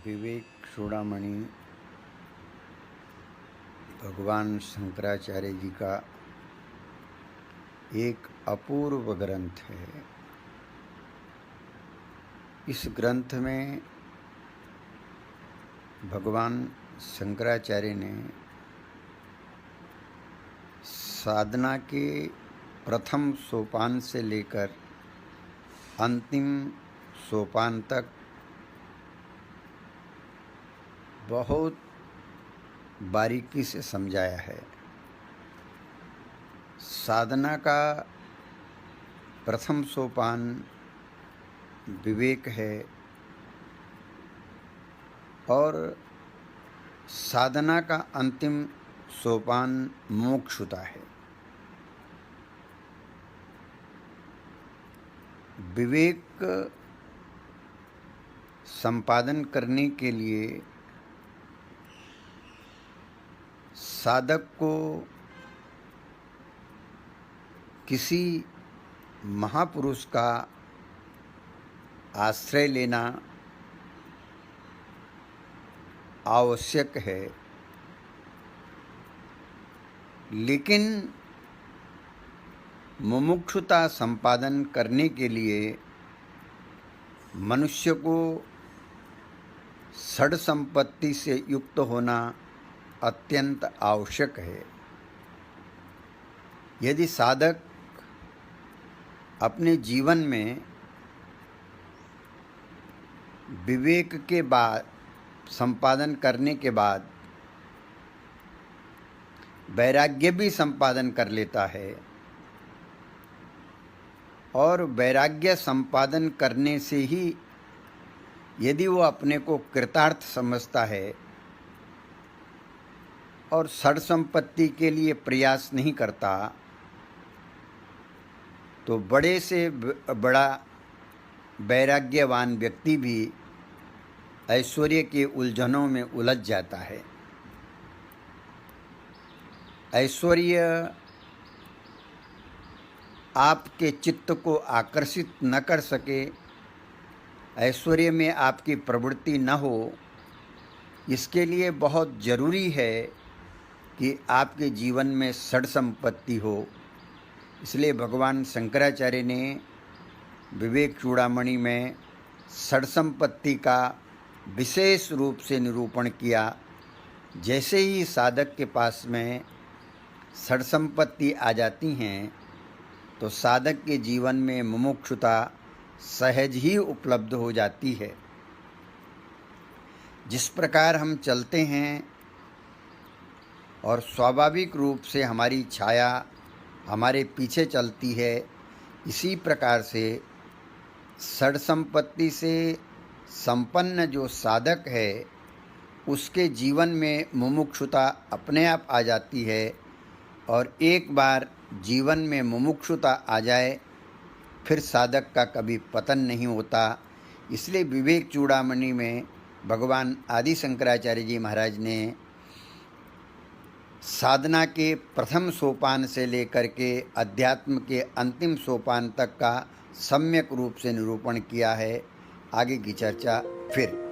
विवेक चूड़ामणि भगवान शंकराचार्य जी का एक अपूर्व ग्रंथ है। इस ग्रंथ में भगवान शंकराचार्य ने साधना के प्रथम सोपान से लेकर अंतिम सोपान तक बहुत बारीकी से समझाया है। साधना का प्रथम सोपान विवेक है और साधना का अंतिम सोपान मोक्षता है। विवेक संपादन करने के लिए साधक को किसी महापुरुष का आश्रय लेना आवश्यक है, लेकिन मुमुक्षुता संपादन करने के लिए मनुष्य को षड संपत्ति से युक्त होना अत्यंत आवश्यक है। यदि साधक अपने जीवन में विवेक के बाद संपादन करने के बाद वैराग्य भी संपादन कर लेता है और वैराग्य संपादन करने से ही यदि वो अपने को कृतार्थ समझता है और षड संपत्ति के लिए प्रयास नहीं करता, तो बड़े से बड़ा वैराग्यवान व्यक्ति भी ऐश्वर्य के उलझनों में उलझ जाता है। ऐश्वर्य आपके चित्त को आकर्षित न कर सके, ऐश्वर्य में आपकी प्रवृत्ति न हो, इसके लिए बहुत ज़रूरी है कि आपके जीवन में षड संपत्ति हो। इसलिए भगवान शंकराचार्य ने विवेक चूड़ामणि में षड संपत्ति का विशेष रूप से निरूपण किया। जैसे ही साधक के पास में षड संपत्ति आ जाती हैं तो साधक के जीवन में मुमुक्षुता सहज ही उपलब्ध हो जाती है। जिस प्रकार हम चलते हैं और स्वाभाविक रूप से हमारी छाया हमारे पीछे चलती है, इसी प्रकार से षड संपत्ति से संपन्न जो साधक है उसके जीवन में मुमुक्षुता अपने आप आ जाती है। और एक बार जीवन में मुमुक्षुता आ जाए फिर साधक का कभी पतन नहीं होता। इसलिए विवेक चूड़ामणि में भगवान आदि शंकराचार्य जी महाराज ने साधना के प्रथम सोपान से लेकर के अध्यात्म के अंतिम सोपान तक का सम्यक रूप से निरूपण किया है। आगे की चर्चा फिर।